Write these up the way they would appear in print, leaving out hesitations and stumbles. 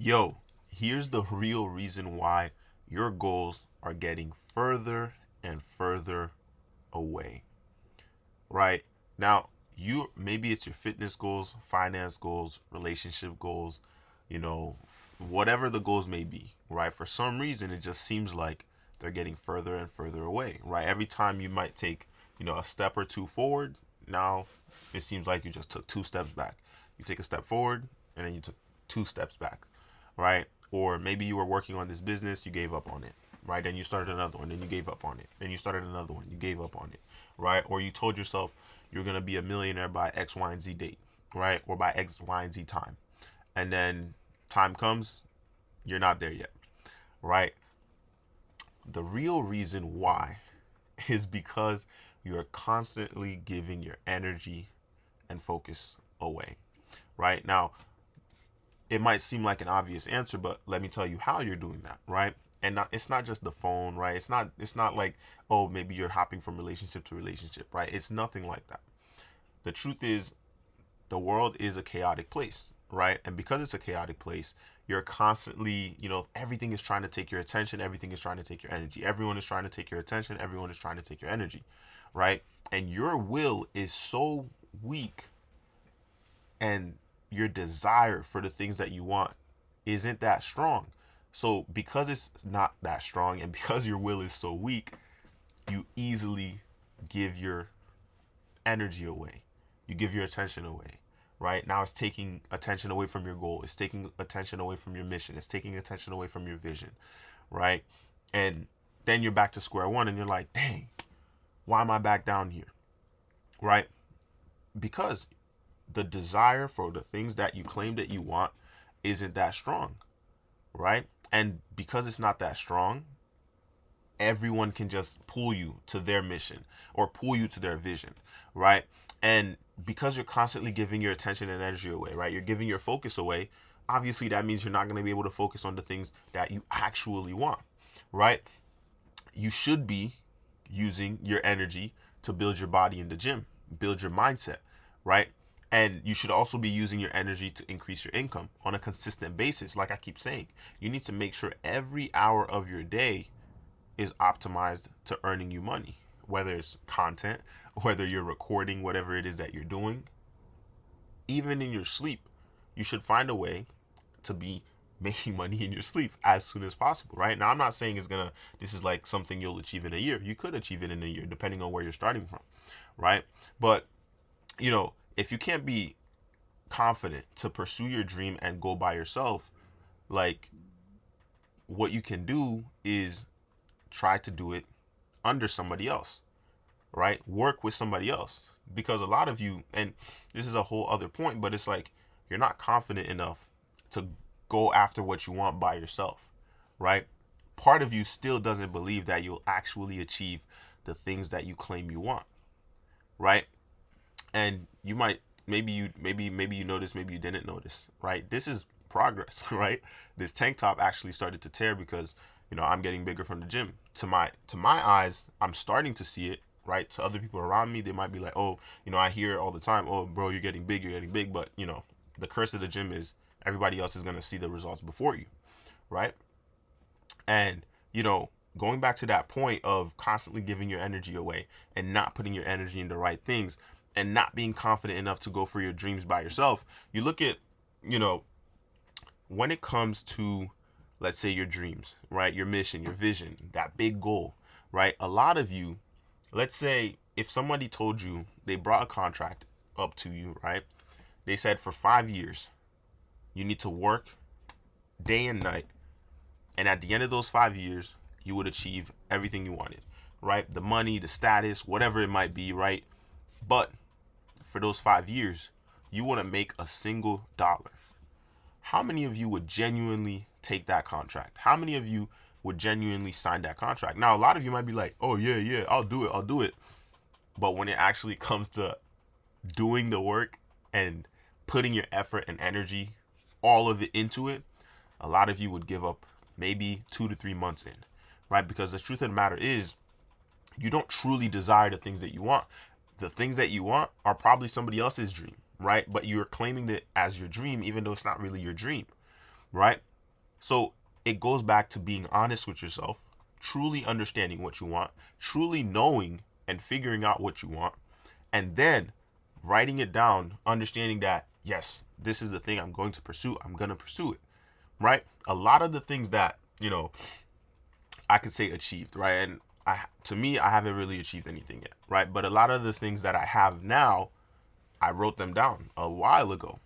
Yo, here's the real reason why your goals are getting further and further away, right? Now, you maybe it's your fitness goals, finance goals, relationship goals, whatever the goals may be, right? For some reason, it just seems like they're getting further and further away, right? Every time you might take, a step or two forward, now it seems like you just took two steps back. You take a step forward and then you took two steps back, right? Or maybe you were working on this business, you gave up on it, right? Then you started another one, then you gave up on it. Then you started another one, you gave up on it, right? Or you told yourself you're going to be a millionaire by X, Y, and Z date, right? Or by X, Y, and Z time. And then time comes, you're not there yet, right? The real reason why is because you're constantly giving your energy and focus away, right? Now, it might seem like an obvious answer, but let me tell you how you're doing that, right? And it's not just the phone, right? It's not like, oh, maybe you're hopping from relationship to relationship, right? It's nothing like that. The truth is, the world is a chaotic place, right? And because it's a chaotic place, you're constantly, everything is trying to take your attention, everything is trying to take your energy. Everyone is trying to take your attention, everyone is trying to take your energy, right? And your will is so weak, and your desire for the things that you want isn't that strong. So because it's not that strong and because your will is so weak, you easily give your energy away. You give your attention away. Right? Now it's taking attention away from your goal. It's taking attention away from your mission. It's taking attention away from your vision. Right? And then you're back to square one and you're like, dang, why am I back down here? Right? Because the desire for the things that you claim that you want isn't that strong, right? And because it's not that strong, everyone can just pull you to their mission or pull you to their vision, right? And because you're constantly giving your attention and energy away, right? You're giving your focus away. Obviously, that means you're not going to be able to focus on the things that you actually want, right? You should be using your energy to build your body in the gym, build your mindset, right? And you should also be using your energy to increase your income on a consistent basis. Like I keep saying, you need to make sure every hour of your day is optimized to earning you money, whether it's content, whether you're recording whatever it is that you're doing. Even in your sleep, you should find a way to be making money in your sleep as soon as possible, right? Now, I'm not saying this is like something you'll achieve in a year. You could achieve it in a year, depending on where you're starting from, right? But, if you can't be confident to pursue your dream and go by yourself, like, what you can do is try to do it under somebody else, right? Work with somebody else. Because a lot of you, and this is a whole other point, but it's like you're not confident enough to go after what you want by yourself, right? Part of you still doesn't believe that you'll actually achieve the things that you claim you want, right? And you might, maybe you noticed, maybe you didn't notice, right? This is progress, right? This tank top actually started to tear because I'm getting bigger from the gym. To my eyes, I'm starting to see it, right? To other people around me, they might be like, oh, I hear it all the time, oh bro, you're getting big, but the curse of the gym is everybody else is going to see the results before you, right? And going back to that point of constantly giving your energy away and not putting your energy in the right things and not being confident enough to go for your dreams by yourself, you look at, when it comes to, let's say, your dreams, right? Your mission, your vision, that big goal, right? A lot of you, let's say if somebody told you, they brought a contract up to you, right? They said for 5 years, you need to work day and night. And at the end of those 5 years, you would achieve everything you wanted, right? The money, the status, whatever it might be, right? But for those 5 years, you wouldn't make a single dollar. How many of you would genuinely take that contract? How many of you would genuinely sign that contract? Now, a lot of you might be like, oh, yeah, I'll do it. But when it actually comes to doing the work and putting your effort and energy, all of it into it, a lot of you would give up maybe 2 to 3 months in, right? Because the truth of the matter is, you don't truly desire the things that you want. The things that you want are probably somebody else's dream, right? But you're claiming it as your dream, even though it's not really your dream, right? So it goes back to being honest with yourself, truly understanding what you want, truly knowing and figuring out what you want, and then writing it down, understanding that, yes, this is the thing I'm going to pursue. I'm going to pursue it, right? A lot of the things that, I could say achieved, right? And to me, I haven't really achieved anything yet, right? But a lot of the things that I have now, I wrote them down a while ago,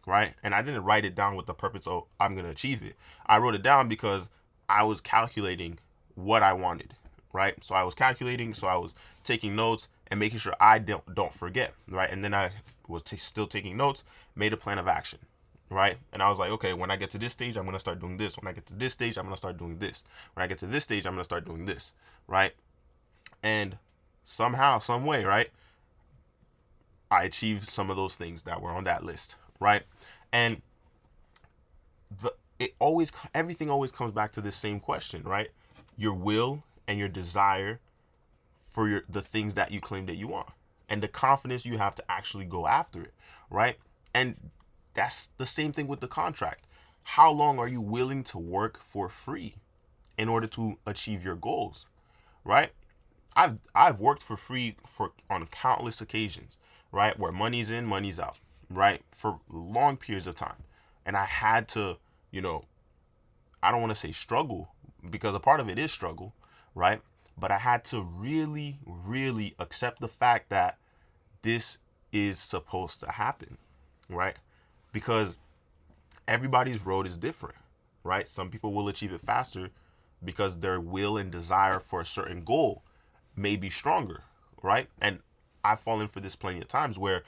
right? And I didn't write it down with the purpose of I'm going to achieve it. I wrote it down because I was calculating what I wanted, right? So I was calculating, so I was taking notes and making sure I don't forget, right? And then I was still taking notes, made a plan of action, right? And I was like, okay, when I get to this stage, I'm going to start doing this. When I get to this stage, I'm going to start doing this. When I get to this stage, I'm going to start doing this, right? And somehow, some way, right, I achieved some of those things that were on that list, right? And everything always comes back to this same question, right? Your will and your desire for the things that you claim that you want, and the confidence you have to actually go after it, right? And that's the same thing with the contract. How long are you willing to work for free in order to achieve your goals, right? I've worked for free for on countless occasions, right? Where money's in, money's out, right? For long periods of time. And I had to, you know, I don't want to say struggle, because a part of it is struggle, right? But I had to really, really accept the fact that this is supposed to happen, right? Because everybody's road is different, right? Some people will achieve it faster because their will and desire for a certain goal may be stronger, right? And I've fallen for this plenty of times where,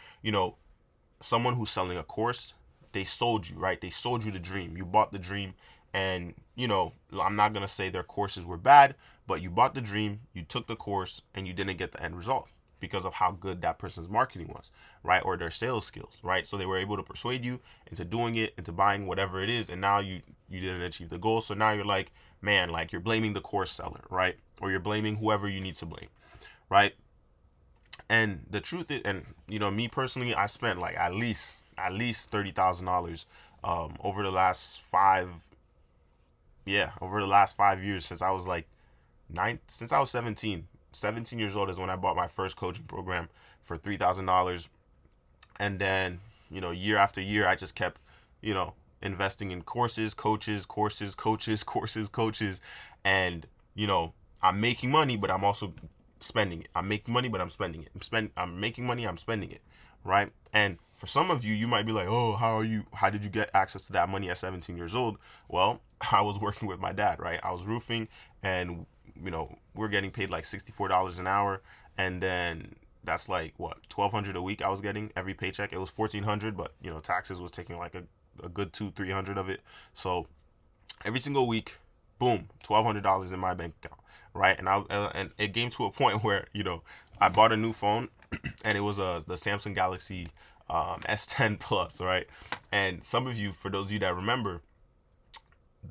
someone who's selling a course, they sold you, right? They sold you the dream. You bought the dream, and, I'm not going to say their courses were bad, but you bought the dream, you took the course, and you didn't get the end result because of how good that person's marketing was, right? Or their sales skills, right? So they were able to persuade you into doing it, into buying whatever it is, and now you didn't achieve the goal. So now you're like, man, like you're blaming the course seller, right? Or you're blaming whoever you need to blame, right? And the truth is, and me personally, I spent like at least $30,000 over the last over the last 5 years, since I was like since I was 17 years old is when I bought my first coaching program for $3,000. And then, year after year, I just kept, investing in courses, coaches, courses, coaches, courses, coaches. And, I'm making money, but I'm also spending it. I'm making money, but I'm spending it. I'm making money, I'm spending it. Right. And for some of you, you might be like, oh, how did you get access to that money at 17 years old? Well, I was working with my dad, right? I was roofing, and, we're getting paid like $64 an hour. And then that's like what, 1,200 a week I was getting every paycheck. It was 1,400, but taxes was taking like a good 200-300 of it. So every single week, boom, $1,200 in my bank account, right? And it came to a point where I bought a new phone, and it was the Samsung Galaxy S10 Plus, right? And some of you, for those of you that remember,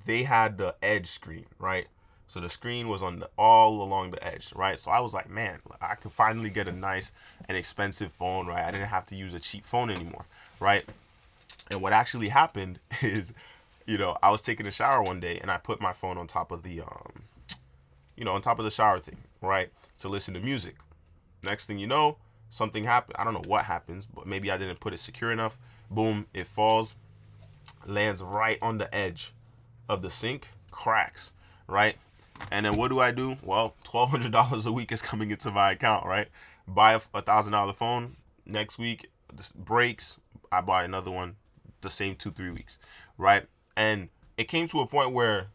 they had the edge screen, right? So the screen was all along the edge, right? So I was like, man, I could finally get a nice and expensive phone, right? I didn't have to use a cheap phone anymore, right? And what actually happened is, I was taking a shower one day, and I put my phone on top of the on top of the shower thing, right? To listen to music. Next thing you know, something happened. I don't know what happens, but maybe I didn't put it secure enough. Boom, it falls, lands right on the edge of the sink, cracks, right? And then what do I do? Well, $1,200 a week is coming into my account, right? Buy a $1,000 phone. Next week, this breaks. I buy another one the same 2-3 weeks, right? And it came to a point where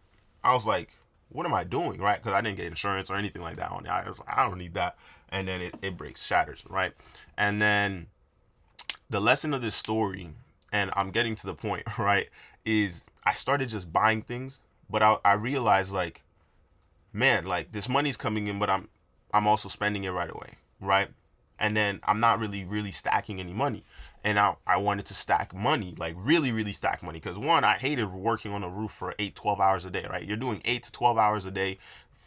I was like, what am I doing, right? Because I didn't get insurance or anything like that on it. I was like, I don't need that. And then it breaks, shatters, right? And then the lesson of this story, and I'm getting to the point, right, is I started just buying things, but I realized, like, man, like this money's coming in, but I'm also spending it right away, right? And then I'm not really stacking any money. And I wanted to stack money, like really, really stack money. Because one, I hated working on a roof for 8-12 hours a day, right? You're doing 8 to 12 hours a day,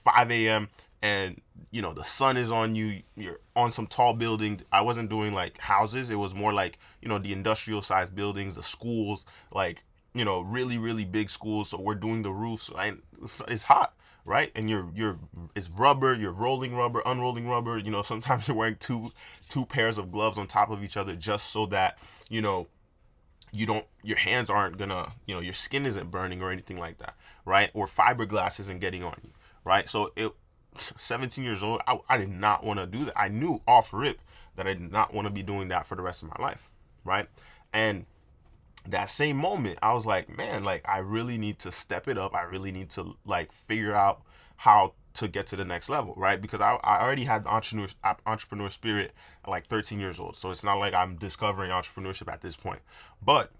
5 a.m. and the sun is on you. You're on some tall building. I wasn't doing like houses. It was more like, the industrial sized buildings, the schools, like really really big schools, so we're doing the roofs, and it's hot, right? And you're it's rubber, you're rolling rubber, unrolling rubber. Sometimes you're wearing two pairs of gloves on top of each other just so that you know you don't your hands aren't gonna, your skin isn't burning or anything like that, right? Or fiberglass isn't getting on you, right? So 17 years old, I did not want to do that. I knew off rip that I did not want to be doing that for the rest of my life, right? And that same moment, I was like, man, like I really need to step it up. I really need to like figure out how to get to the next level, right? Because I already had the entrepreneur spirit at like 13 years old. So it's not like I'm discovering entrepreneurship at this point. But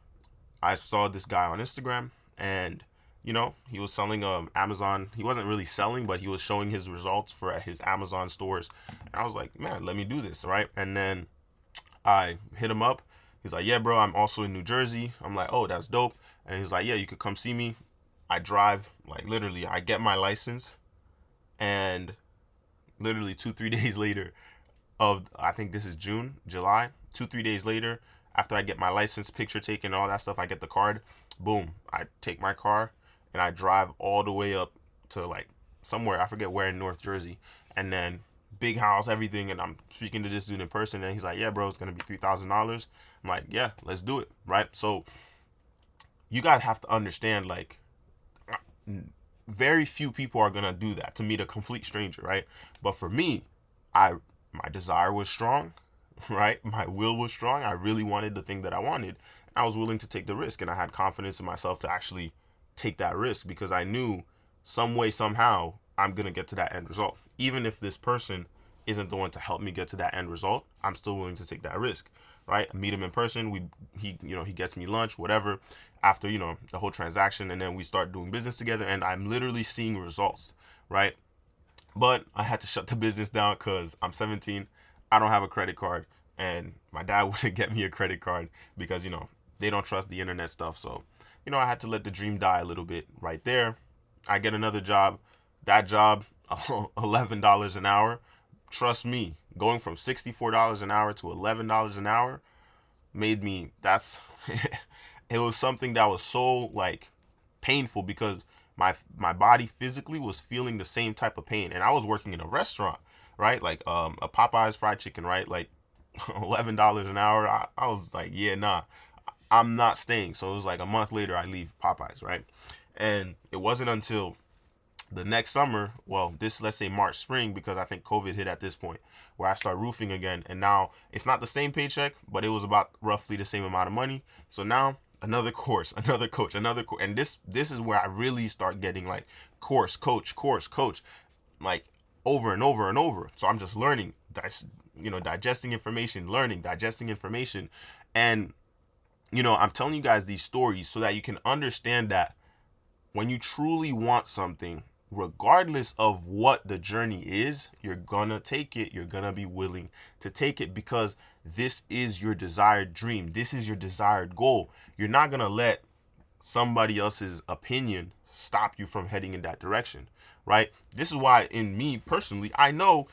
I saw this guy on Instagram, and he was selling Amazon. He wasn't really selling, but he was showing his results for his Amazon stores. And I was like, man, let me do this, right? And then I hit him up. He's like, yeah, bro, I'm also in New Jersey. I'm like, oh, that's dope. And he's like, yeah, you could come see me. I drive, like literally, I get my license, and literally 2-3 days later, I think this is July, 2-3 days later, after I get my license, picture taken, all that stuff, I get the card. Boom, I take my car and I drive all the way up to like somewhere, I forget where, in North Jersey, and then big house, everything. And I'm speaking to this dude in person, and he's like, yeah, bro, it's gonna be $3,000. I'm like, yeah, let's do it, right? So you guys have to understand, like, very few people are gonna do that to meet a complete stranger, right? But for me, my desire was strong, right? My will was strong. I really wanted the thing that I wanted. I was willing to take the risk, and I had confidence in myself to actually take that risk, because I knew some way, somehow, I'm gonna get to that end result. Even if this person isn't the one to help me get to that end result, I'm still willing to take that risk, right? I meet him in person. He gets me lunch, whatever, after the whole transaction, and then we start doing business together, and I'm literally seeing results, right? But I had to shut the business down because I'm 17. I don't have a credit card, and my dad wouldn't get me a credit card because they don't trust the internet stuff. So I had to let the dream die a little bit right there. I get another job. That job, $11 an hour. Trust me, going from $64 an hour to $11 an hour made me, it was something that was so like painful, because my body physically was feeling the same type of pain, and I was working in a restaurant, right? Like a Popeyes fried chicken, right? Like $11 an hour. I was like, yeah, nah, I'm not staying. So it was like a month later, I leave Popeyes, right? And it wasn't until the next summer, well, this, let's say March, spring, because I think COVID hit at this point, where I start roofing again. And now it's not the same paycheck, but it was about roughly the same amount of money. So now another course, another coach, and this is where I really start getting like course, coach, like over and over and over. So I'm just learning, digesting information, learning, digesting information. And I'm telling you guys these stories so that you can understand that when you truly want something, regardless of what the journey is, you're gonna take it. You're gonna be willing to take it, because this is your desired dream. This is your desired goal. You're not gonna let somebody else's opinion stop you from heading in that direction, right? This is why, in me personally, I know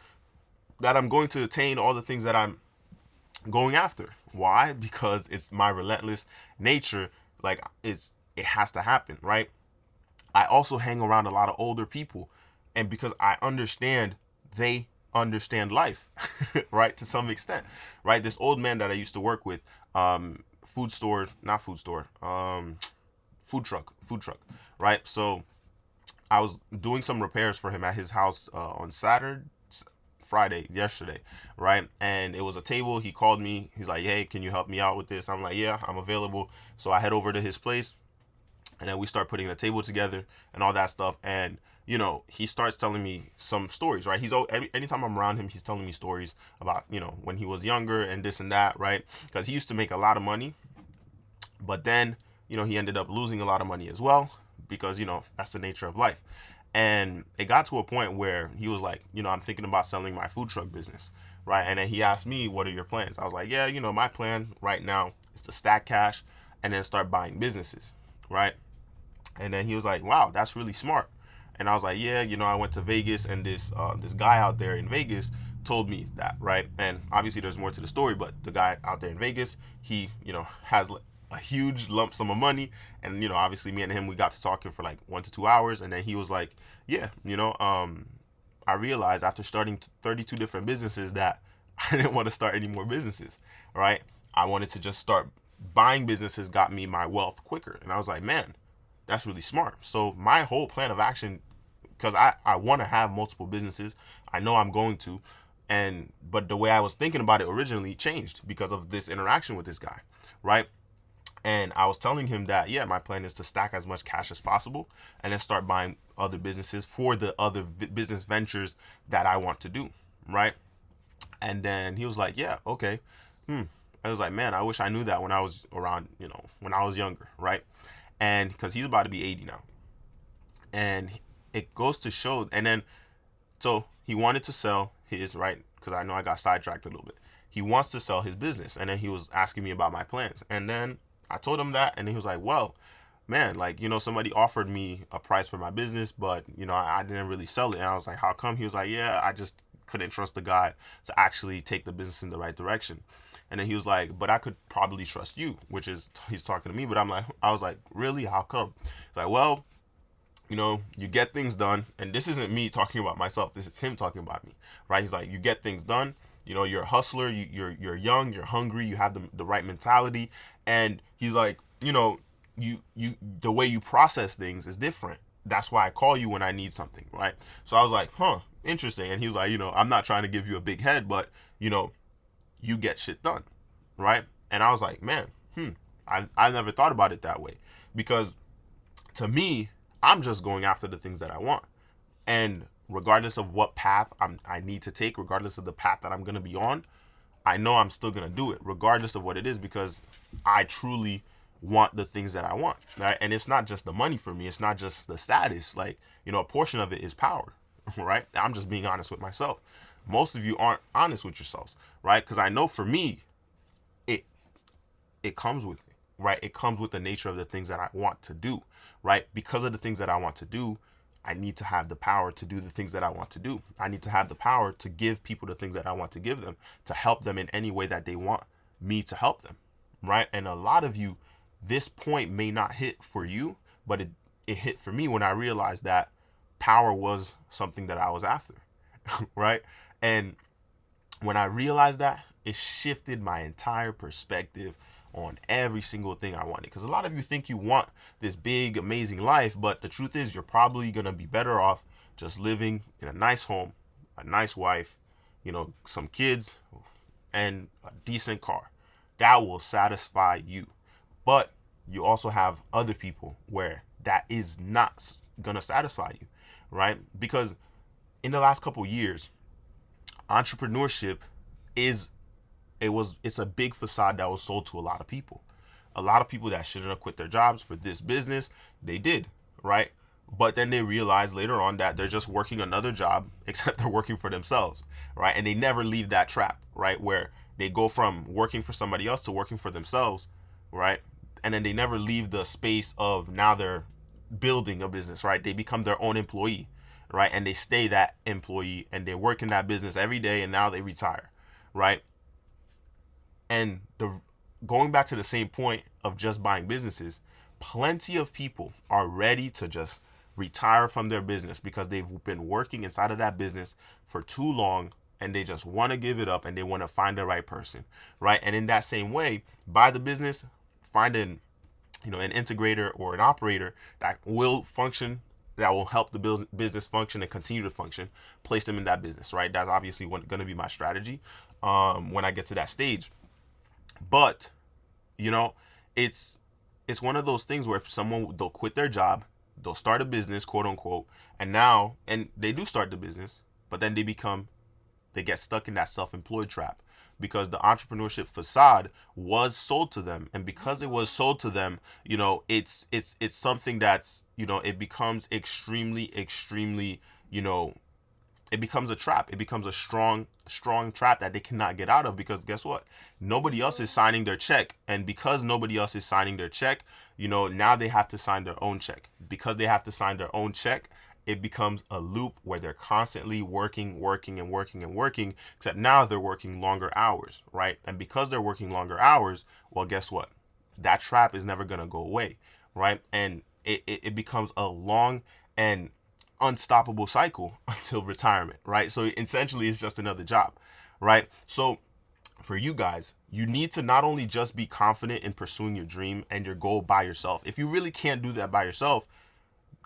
that I'm going to attain all the things that I'm going after. Why? Because it's my relentless nature. Like, it has to happen, right? I also hang around a lot of older people, and because I understand, they understand life, right? To some extent, right? This old man that I used to work with, food truck, right? So I was doing some repairs for him at his house on Friday, yesterday, right? And it was a table. He called me. He's like, hey, can you help me out with this? I'm like, yeah, I'm available. So I head over to his place, and then we start putting the table together and all that stuff. And he starts telling me some stories, right? Anytime I'm around him, he's telling me stories about when he was younger and this and that, right? Because he used to make a lot of money, but then he ended up losing a lot of money as well, because that's the nature of life. And it got to a point where he was like, I'm thinking about selling my food truck business, right? And then he asked me, what are your plans? I was like, yeah, my plan right now is to stack cash and then start buying businesses, right? And then he was like, wow, that's really smart. And I was like, yeah, I went to Vegas, and this guy out there in Vegas told me that, right? And obviously there's more to the story, but the guy out there in Vegas, he, has a huge lump sum of money. And obviously me and him, we got to talking for like 1 to 2 hours, and then he was like, yeah, I realized after starting 32 different businesses that I didn't want to start any more businesses, right? I wanted to just start buying businesses, got me my wealth quicker. And I was like, man, that's really smart. So my whole plan of action, because I want to have multiple businesses, I know I'm going to, but the way I was thinking about it originally changed because of this interaction with this guy, right? And I was telling him that, yeah, my plan is to stack as much cash as possible and then start buying other businesses for the other business ventures that I want to do, right? And then he was like, yeah, okay. I was like, man, I wish I knew that when I was around, when I was younger, right? And because he's about to be 80 now. And it goes to show, and then, so he wanted to sell his, right? Because I know I got sidetracked a little bit. He wants to sell his business. And then he was asking me about my plans. And then I told him that, and he was like, well, man, like, somebody offered me a price for my business, but, I didn't really sell it. And I was like, how come? He was like, yeah, I just couldn't trust the guy to actually take the business in the right direction. And then he was like, but I could probably trust you, which is, he's talking to me, but I was like, really? How come? He's like, well, you get things done. And this isn't me talking about myself. This is him talking about me, right? He's like, you get things done. You're a hustler. You're young. You're hungry. You have the right mentality. And he's like, the way you process things is different. That's why I call you when I need something, right? So I was like, interesting. And he was like, I'm not trying to give you a big head, but you get shit done, right? And I was like, man, I never thought about it that way, because to me, I'm just going after the things that I want. And regardless of what path I need to take, regardless of the path that I'm going to be on, I know I'm still going to do it regardless of what it is, because I truly want the things that I want, right? And it's not just the money for me. It's not just the status. Like, a portion of it is power, right? I'm just being honest with myself. Most of you aren't honest with yourselves, right? Because I know for me, it comes with it, right? It comes with the nature of the things that I want to do, right? Because of the things that I want to do, I need to have the power to do the things that I want to do. I need to have the power to give people the things that I want to give them, to help them in any way that they want me to help them, right? And a lot of you, this point may not hit for you, but it hit for me when I realized that power was something that I was after, right? And when I realized that, it shifted my entire perspective on every single thing I wanted. Because a lot of you think you want this big, amazing life, but the truth is you're probably going to be better off just living in a nice home, a nice wife, some kids, and a decent car. That will satisfy you. But you also have other people where that is not going to satisfy you, right? Because in the last couple years, entrepreneurship it's a big facade that was sold to a lot of people. A lot of people that shouldn't have quit their jobs for this business, they did, right? But then they realized later on that they're just working another job, except they're working for themselves, right? And they never leave that trap, right? Where they go from working for somebody else to working for themselves, right? And then they never leave the space of now they're building a business, right? They become their own employee, right? And they stay that employee and they work in that business every day, and now they retire, right? And going back to the same point of just buying businesses, plenty of people are ready to just retire from their business because they've been working inside of that business for too long, and they just want to give it up and they want to find the right person, right? And in that same way, buy the business, find an integrator or an operator that will function, that will help the business function and continue to function, place them in that business, right? That's obviously going to be my strategy when I get to that stage. But it's one of those things where they'll quit their job, they'll start a business, quote unquote, and they do start the business, but then they get stuck in that self-employed trap because the entrepreneurship facade was sold to them. And because it was sold to them, it's something that's, it becomes extremely, it becomes a trap. It becomes a strong trap that they cannot get out of, because guess what? Nobody else is signing their check. And because nobody else is signing their check, now they have to sign their own check. Because they have to sign their own check, it becomes a loop where they're constantly working, except now they're working longer hours, right? And because they're working longer hours, well, guess what? that trap is never gonna go away, right? And it becomes a long and unstoppable cycle until retirement, right? So essentially it's just another job, right? So for you guys, you need to not only just be confident in pursuing your dream and your goal by yourself. If you really can't do that by yourself,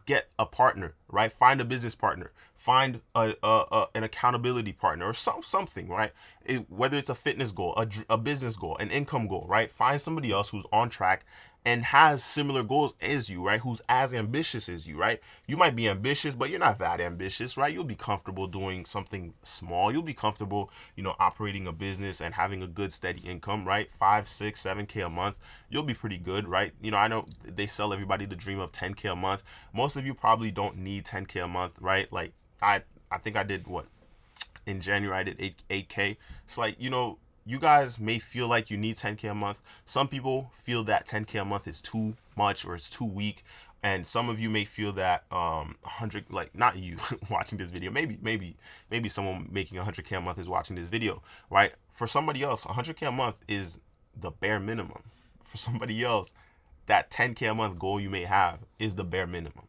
get a partner, right? Find a business partner, find an accountability partner, or something, right? Whether it's a fitness goal, a business goal, an income goal, right? Find somebody else who's on track and has similar goals as you, right? Who's as ambitious as you, right? You might be ambitious, but you're not that ambitious, right? You'll be comfortable doing something small. You'll be comfortable, operating a business and having a good steady income, right? 5, 6, 7K a month. You'll be pretty good, right? I know they sell everybody the dream of 10K a month. Most of you probably don't need 10K a month, right? Like I think I did what in January I did 8K. It's like, you guys may feel like you need 10K a month. Some people feel that 10K a month is too much or it's too weak. And some of you may feel that 100, like not you watching this video, maybe someone making 100K a month is watching this video, right? For somebody else, 100K a month is the bare minimum. For somebody else, that 10K a month goal you may have is the bare minimum,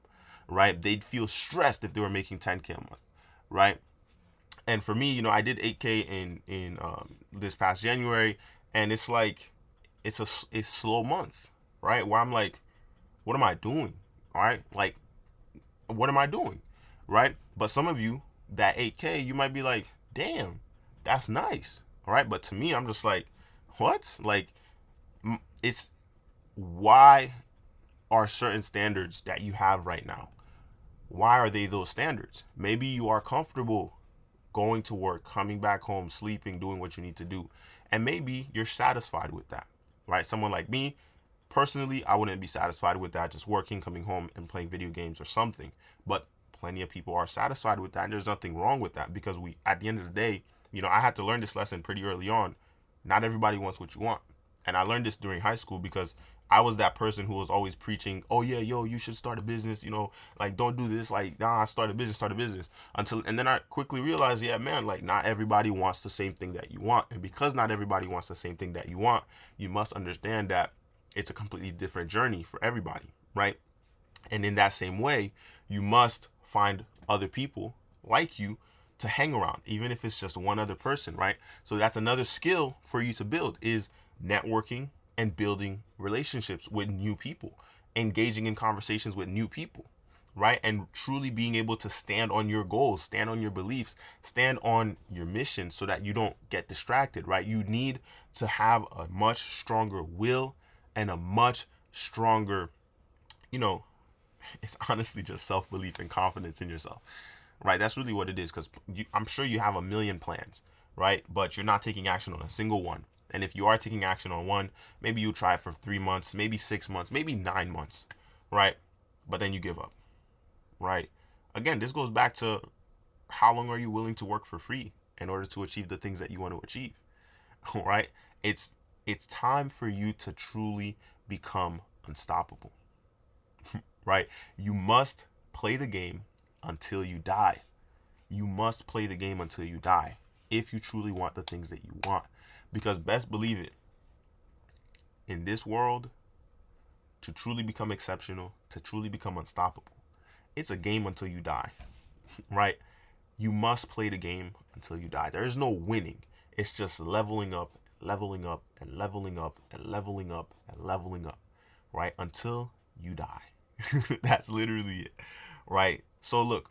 right? They'd feel stressed if they were making 10K a month, right? And for me, I did 8K in this past January, and it's like it's a slow month, right? Where I'm like, what am I doing? All right, like, what am I doing, right? But some of you, that 8K, you might be like, damn, that's nice, all right? But to me, I'm just like, what? Like, it's why are certain standards that you have right now? Why are they those standards? Maybe you are comfortable going to work, coming back home, sleeping, doing what you need to do. And maybe you're satisfied with that, right? Someone like me, personally, I wouldn't be satisfied with that, just working, coming home and playing video games or something. But plenty of people are satisfied with that. And there's nothing wrong with that because at the end of the day, I had to learn this lesson pretty early on. Not everybody wants what you want. And I learned this during high school because I was that person who was always preaching, oh yeah, yo, you should start a business, like don't do this, like nah, start a business. And then I quickly realized, yeah, man, like not everybody wants the same thing that you want. And because not everybody wants the same thing that you want, you must understand that it's a completely different journey for everybody, right? And in that same way, you must find other people like you to hang around, even if it's just one other person, right? So that's another skill for you to build is networking and building relationships with new people, engaging in conversations with new people, right? And truly being able to stand on your goals, stand on your beliefs, stand on your mission so that you don't get distracted, right? You need to have a much stronger will and a much stronger, it's honestly just self-belief and confidence in yourself, right? That's really what it is, because I'm sure you have a million plans, right? But you're not taking action on a single one. And if you are taking action on one, maybe you try it for 3 months, maybe 6 months, maybe 9 months, right? But then you give up, right? Again, this goes back to how long are you willing to work for free in order to achieve the things that you want to achieve, right? It's time for you to truly become unstoppable, right? You must play the game until you die. You must play the game until you die if you truly want the things that you want. Because best believe it, in this world, to truly become exceptional, to truly become unstoppable, it's a game until you die, right? You must play the game until you die. There is no winning. It's just leveling up, leveling up, and leveling up, and leveling up, and leveling up, right? Until you die. That's literally it, right? So look,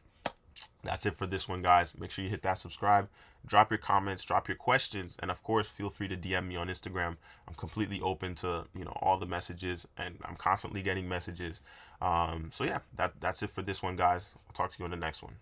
that's it for this one, guys. Make sure you hit that subscribe, drop your comments, drop your questions, and of course, feel free to DM me on Instagram. I'm completely open to, all the messages, and I'm constantly getting messages. So yeah, that's it for this one, guys. I'll talk to you on the next one.